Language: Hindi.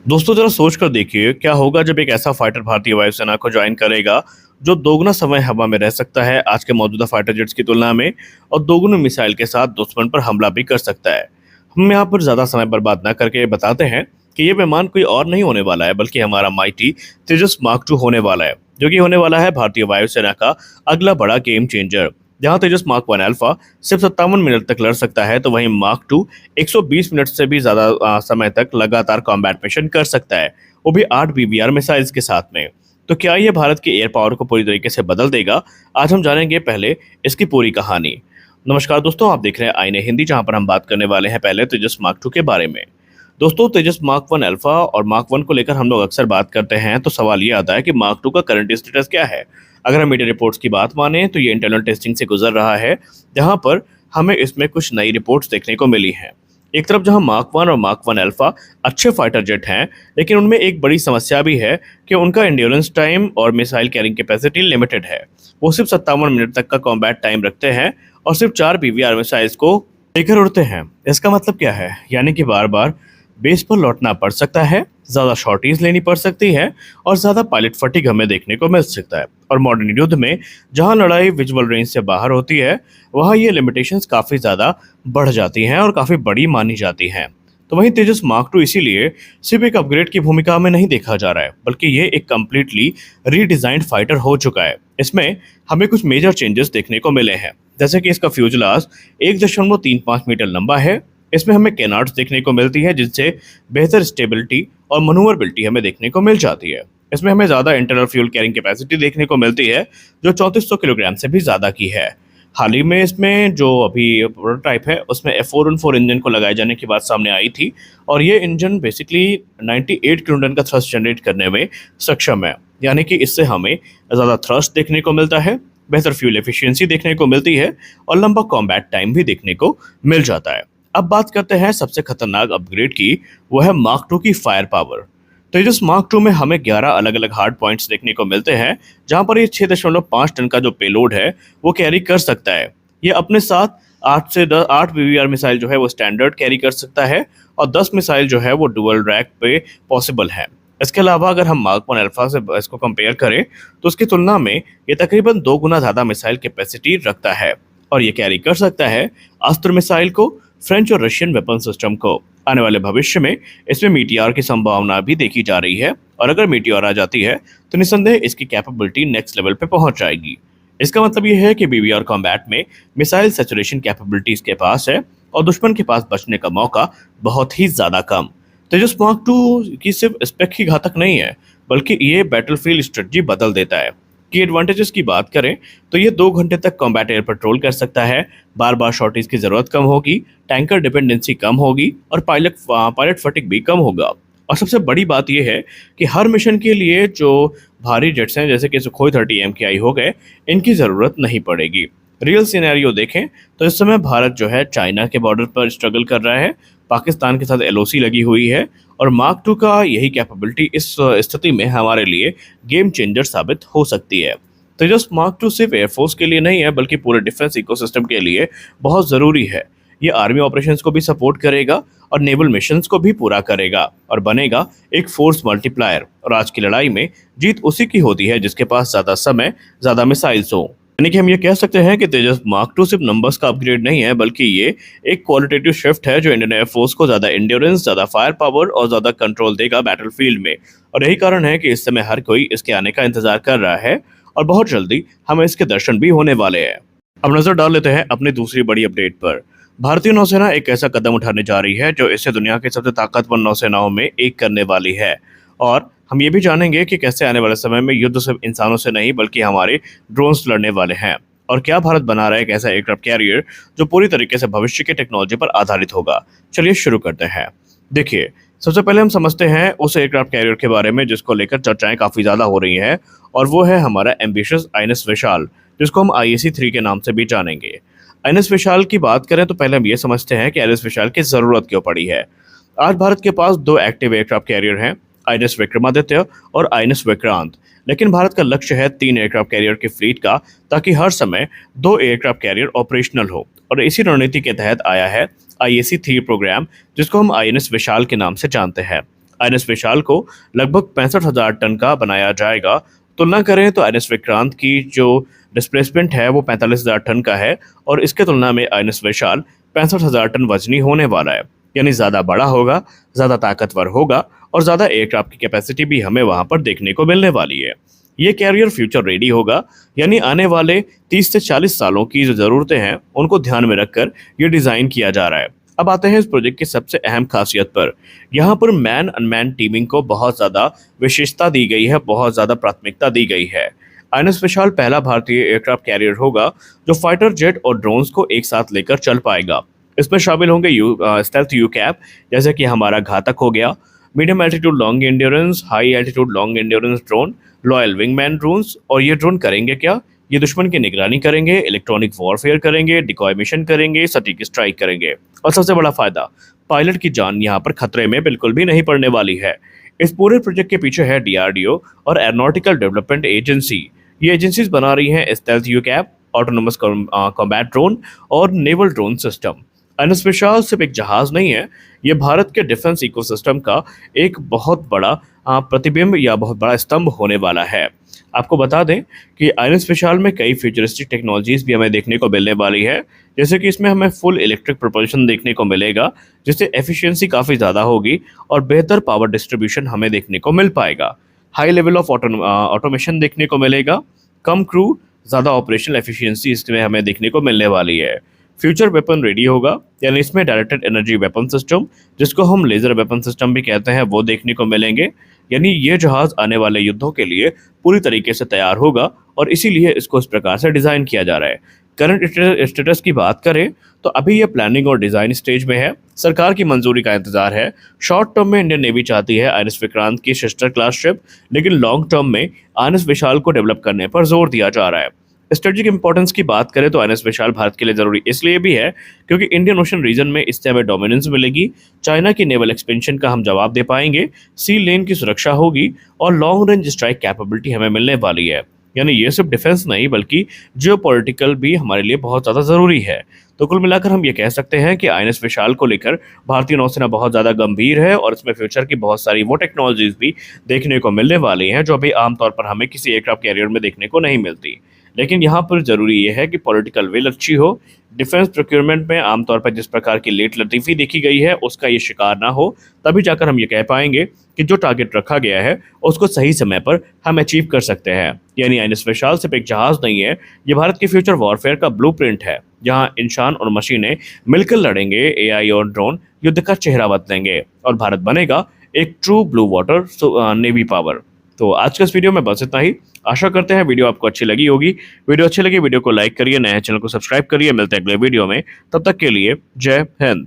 दोस्तों जरा सोच कर देखिए क्या होगा जब एक ऐसा फाइटर भारतीय वायुसेना को ज्वाइन करेगा जो दोगुना समय हवा में रह सकता है आज के मौजूदा फाइटर जेट्स की तुलना में और दोगुना मिसाइल के साथ दुश्मन पर हमला भी कर सकता है। हम यहाँ पर ज्यादा समय बर्बाद न करके बताते हैं कि ये विमान कोई और नहीं होने वाला है बल्कि हमारा माइटी तेजस मार्क 2 होने वाला है, जो कि होने वाला है भारतीय वायुसेना का अगला बड़ा गेम चेंजर। जहां तेजस मार्क 1 अल्फा सिर्फ 57 मिनट तक लड़ सकता है, तो वहीं मार्क 2 120 मिनट से भी ज्यादा समय तक लगातार कॉम्बैट मिशन कर सकता है, वो भी 8 बीबीआर मिसाइल्स के साथ में। तो क्या ये भारत की एयर पावर को पूरी तरीके से बदल देगा? आज हम जानेंगे पहले इसकी पूरी कहानी। नमस्कार दोस्तों, आप देख रहे हैं आईने हिंदी, जहां पर हम बात करने वाले हैं पहले तेजस मार्क 2 के बारे में। दोस्तों तेजस मार्क 1 अल्फा और मार्क 1 को लेकर हम लोग अक्सर बात करते हैं, तो सवाल ये आता है कि मार्क 2 का करंट स्टेटस क्या है। अगर हम मीडिया रिपोर्ट्स की बात माने तो ये इंटरनल टेस्टिंग से गुजर रहा है, जहां पर हमें इसमें कुछ नई रिपोर्ट्स देखने को मिली हैं। एक तरफ जहां मार्क 1 और मार्क 1 अल्फा अच्छे फाइटर जेट हैं, लेकिन उनमें एक बड़ी समस्या भी है कि उनका एंड्योरेंस टाइम और मिसाइल कैरिंग कैपेसिटी लिमिटेड है। वो सिर्फ 57 मिनट तक का कॉम्बैट टाइम रखते हैं और सिर्फ 4 पीवीआर मिसाइल्स को लेकर उड़ते हैं। इसका मतलब क्या है? यानी कि बार बार बेस पर लौटना पड़ सकता है, ज़्यादा शॉर्टीज लेनी पड़ सकती है और ज़्यादा पायलट फटीग हमें देखने को मिल सकता है। और मॉडर्न युद्ध में जहां लड़ाई विजुअल रेंज से बाहर होती है, वहां ये लिमिटेशंस काफ़ी ज़्यादा बढ़ जाती हैं और काफ़ी बड़ी मानी जाती हैं। तो वहीं तेजस मार्क 2 इसीलिए सिर्फ एक अपग्रेड की भूमिका में नहीं देखा जा रहा है, बल्कि ये एक कम्प्लीटली रीडिज़ाइंड फाइटर हो चुका है। इसमें हमें कुछ मेजर चेंजेस देखने को मिले हैं, जैसे कि इसका फ्यूजलाज 1.35 मीटर लंबा है। इसमें हमें कैनार्ड्स देखने को मिलती है, जिससे बेहतर स्टेबिलिटी और मनूवरबिलिटी हमें देखने को मिल जाती है। इसमें हमें ज़्यादा इंटरनल फ्यूल कैरिंग कैपेसिटी देखने को मिलती है, जो 3400 किलोग्राम से भी ज़्यादा की है। हाल ही में इसमें जो अभी प्रोटोटाइप है उसमें F414 इंजन को लगाए जाने की बात सामने आई थी, और ये इंजन बेसिकली 98 किलोन्यूटन का थ्रस्ट जनरेट करने में सक्षम है। यानी कि इससे हमें ज़्यादा थ्रस्ट देखने को मिलता है, बेहतर फ्यूल एफिशिएंसी देखने को मिलती है और लंबा कॉम्बैट टाइम भी देखने को मिल जाता है। अब बात करते हैं सबसे खतरनाक अपग्रेड की, वो है मार्क 2 की फायर पावर। तेजस मार्क 2 में हमें 11 अलग अलग हार्ड पॉइंट्स देखने को मिलते हैं, जहां पर ये 6.5 टन का जो पेलोड है वो कैरी कर सकता है। ये अपने साथ 8 बीवीआर मिसाइल जो है वो स्टैंडर्ड कैरी कर सकता है और 10 मिसाइल जो है वो डुअल रैक पे पॉसिबल है। इसके अलावा अगर हम मार्क 1 अल्फा से इसको कंपेयर करें तो उसकी तुलना में ये तकरीबन 2 गुना ज़्यादा मिसाइल कैपेसिटी रखता है और ये कैरी कर सकता है अस्त्र मिसाइल को, फ्रेंच और रशियन वेपन सिस्टम को। आने वाले भविष्य में इसमें मीटियोर की संभावना भी देखी जा रही है, और अगर मीटियोर आ जाती है तो निस्संदेह इसकी कैपेबिलिटी नेक्स्ट लेवल पे पहुंच जाएगी। इसका मतलब यह है कि बीबीआर कॉम्बैट में मिसाइल सैचुरेशन कैपेबिलिटी इसके पास है और दुश्मन के पास बचने का मौका बहुत ही ज्यादा कम। तेजस मार्क 2 की सिर्फ स्पेक ही घातक नहीं है, बल्कि ये बैटलफील्ड स्ट्रेटजी बदल देता है। की एडवांटेजेस की बात करें तो ये 2 घंटे तक कॉम्बैट एयर पेट्रोल कर सकता है, बार बार शॉर्टेज की जरूरत कम होगी, टैंकर डिपेंडेंसी कम होगी और पायलट फटिग भी कम होगा। और सबसे बड़ी बात यह है कि हर मिशन के लिए जो भारी जेट्स हैं, जैसे कि सुखोई 30 MKI हो गए, इनकी ज़रूरत नहीं पड़ेगी। रियल सिनेरियो देखें तो इस समय भारत जो है चाइना के बॉर्डर पर स्ट्रगल कर रहा है, पाकिस्तान के साथ LOC लगी हुई है, और मार्क 2 का यही कैपेबिलिटी इस स्थिति में हमारे लिए गेम चेंजर साबित हो सकती है। तेजस मार्क 2 सिर्फ एयरफोर्स के लिए नहीं है, बल्कि पूरे डिफेंस इकोसिस्टम के लिए बहुत ज़रूरी है। ये आर्मी ऑपरेशंस को भी सपोर्ट करेगा और नेवल मिशंस को भी पूरा करेगा और बनेगा एक फोर्स मल्टीप्लायर। और आज की लड़ाई में जीत उसी की होती है जिसके पास ज़्यादा समय, ज़्यादा मिसाइल्स हो। यानी कि हम ये कह सकते हैं कि तेजस मार्क 2 सिर्फ नंबर्स का अपग्रेड नहीं है, बल्कि ये एक क्वालिटेटिव शिफ्ट है जो इंडियन एयरफोर्स को ज़्यादा इंड्योरेंस, ज़्यादा फायर पावर और ज़्यादा कंट्रोल देगा बैटलफील्ड में। और यही कारण है कि इस समय हर कोई इसके आने का इंतजार कर रहा है और बहुत जल्दी हमें इसके दर्शन भी होने वाले हैं। अब नजर डाल लेते हैं अपनी दूसरी बड़ी अपडेट पर। भारतीय नौसेना एक ऐसा कदम उठाने जा रही है जो इसे दुनिया की सबसे ताकतवर नौसेनाओं में एक करने वाली है, और हम ये भी जानेंगे कि कैसे आने वाले समय में युद्ध सिर्फ इंसानों से नहीं बल्कि हमारे ड्रोन्स लड़ने वाले हैं, और क्या भारत बना रहा है एक ऐसा एयरक्राफ्ट कैरियर जो पूरी तरीके से भविष्य की टेक्नोलॉजी पर आधारित होगा। चलिए शुरू करते हैं। देखिए, सबसे पहले हम समझते हैं उस एयरक्राफ्ट कैरियर के बारे में जिसको लेकर चर्चाएं काफ़ी ज़्यादा हो रही हैं, और वो है हमारा एम्बिशियस INS विशाल, जिसको हम IAC-3 के नाम से भी जानेंगे। INS विशाल की बात करें तो पहले हम ये समझते हैं कि INS विशाल की ज़रूरत क्यों पड़ी है। आज भारत के पास 2 एक्टिव एयरक्राफ्ट कैरियर हैं, INS विक्रमादित्य और INS विक्रांत। लेकिन भारत का लक्ष्य है 3 एयरक्राफ्ट कैरियर की फ्लीट का, ताकि हर समय 2 एयरक्राफ्ट कैरियर ऑपरेशनल हो। और इसी रणनीति के तहत आया है IAC-3 प्रोग्राम, जिसको हम INS विशाल के नाम से जानते हैं। आईएनएस विशाल को लगभग 65,000 टन का बनाया जाएगा। तुलना करें तो आईएनएस विक्रांत की जो डिस्प्लेसमेंट है वो 45,000 टन का है और इसके तुलना में आईएनएस विशाल 65,000 टन वजनी होने वाला है। यानी ज़्यादा बड़ा होगा, ज़्यादा ताकतवर होगा और ज़्यादा एयरक्राफ्ट की कैपेसिटी भी हमें वहाँ पर देखने को मिलने वाली है। ये कैरियर फ्यूचर रेडी होगा, यानी आने वाले 30 से 40 सालों की जो ज़रूरतें हैं उनको ध्यान में रखकर ये डिज़ाइन किया जा रहा है। अब आते हैं इस प्रोजेक्ट की सबसे अहम खासियत पर। यहाँ पर मैन अनमैन टीमिंग को बहुत ज़्यादा विशेषता दी गई है, बहुत ज़्यादा प्राथमिकता दी गई है। आईएनएस विशाल पहला भारतीय एयरक्राफ्ट कैरियर होगा जो फाइटर जेट और ड्रोन्स को एक साथ लेकर चल पाएगा। इसमें शामिल होंगे स्टेल्थ यूकैप, जैसे कि हमारा घातक हो गया, medium altitude long endurance, high altitude long endurance drone, loyal wingman drones. और ये ड्रोन करेंगे क्या? ये दुश्मन की निगरानी करेंगे, इलेक्ट्रॉनिक वॉरफेयर करेंगे, डिकॉय मिशन करेंगे, सटीक स्ट्राइक करेंगे। और सबसे बड़ा फायदा, पायलट की जान यहाँ पर खतरे में बिल्कुल भी नहीं पड़ने वाली है। इस पूरे प्रोजेक्ट के पीछे है डीआरडीओ और एरोनॉटिकल डेवलपमेंट एजेंसी। ये एजेंसीज बना रही हैं स्टेल्थ यूकैप, ऑटोनोमस कॉम्बैट ड्रोन और नेवल ड्रोन सिस्टम। आईएनएस विशाल सिर्फ एक जहाज नहीं है, ये भारत के डिफेंस इकोसिस्टम का एक बहुत बड़ा प्रतिबिंब या बहुत बड़ा स्तंभ होने वाला है। आपको बता दें कि आईएनएस विशाल में कई फ्यूचरिस्टिक टेक्नोलॉजीज भी हमें देखने को मिलने वाली है, जैसे कि इसमें हमें फुल इलेक्ट्रिक प्रोपल्शन देखने को मिलेगा, जिससे एफिशिएंसी काफ़ी ज़्यादा होगी और बेहतर पावर डिस्ट्रीब्यूशन हमें देखने को मिल पाएगा। हाई लेवल ऑफ ऑटोमेशन देखने को मिलेगा, कम क्रू, ज़्यादा ऑपरेशनल एफिशिएंसी इसमें हमें देखने को मिलने वाली है। फ्यूचर वेपन रेडी होगा, यानी इसमें डायरेक्टेड एनर्जी वेपन सिस्टम, जिसको हम लेज़र वेपन सिस्टम भी कहते हैं, वो देखने को मिलेंगे। यानी ये जहाज़ आने वाले युद्धों के लिए पूरी तरीके से तैयार होगा और इसीलिए इसको इस प्रकार से डिज़ाइन किया जा रहा है। करंट स्टेटस की बात करें तो अभी ये प्लानिंग और डिज़ाइन स्टेज में है, सरकार की मंजूरी का इंतजार है। शॉर्ट टर्म में इंडियन नेवी चाहती है आईएनएस विक्रांत की सिस्टर क्लास शिप, लेकिन लॉन्ग टर्म में आईएनएस विशाल को डेवलप करने पर जोर दिया जा रहा है। स्ट्रेटेजिक इंपॉर्टेंस की बात करें तो आईएनएस विशाल भारत के लिए जरूरी इसलिए भी है क्योंकि इंडियन ओशन रीजन में इससे हमें डोमिनेंस मिलेगी, चाइना की नेवल एक्सपेंशन का हम जवाब दे पाएंगे, सी लेन की सुरक्षा होगी और लॉन्ग रेंज स्ट्राइक कैपेबिलिटी हमें मिलने वाली है। यानी ये सिर्फ डिफेंस नहीं बल्कि जियोपॉलिटिकल भी हमारे लिए बहुत ज़्यादा ज़रूरी है। तो कुल मिलाकर हम ये कह सकते हैं कि आईएनएस विशाल को लेकर भारतीय नौसेना बहुत ज़्यादा गंभीर है और इसमें फ्यूचर की बहुत सारी वो टेक्नोलॉजीज भी देखने को मिलने वाली हैं जो अभी आमतौर पर हमें किसी एयरक्राफ्ट कैरियर में देखने को नहीं मिलती। लेकिन यहाँ पर ज़रूरी ये है कि पॉलिटिकल विल अच्छी हो, डिफेंस प्रोक्योरमेंट में आमतौर पर जिस प्रकार की लेट लतीफ़ी देखी गई है उसका ये शिकार ना हो, तभी जाकर हम ये कह पाएंगे कि जो टारगेट रखा गया है उसको सही समय पर हम अचीव कर सकते हैं। यानी आईएनएस विशाल सिर्फ एक जहाज़ नहीं है, ये भारत के फ्यूचर वॉरफेयर का ब्लूप्रिंट है, जहाँ इंसान और मशीनें मिलकर लड़ेंगे, एआई और ड्रोन युद्ध का चेहरा बदलेंगे और भारत बनेगा एक true blue water navy power. तो आज के इस वीडियो में बस इतना ही। आशा करते हैं वीडियो आपको अच्छी लगी होगी। वीडियो अच्छी लगी वीडियो को लाइक करिए, नए चैनल को सब्सक्राइब करिए। मिलते हैं अगले वीडियो में, तब तक के लिए जय हिंद।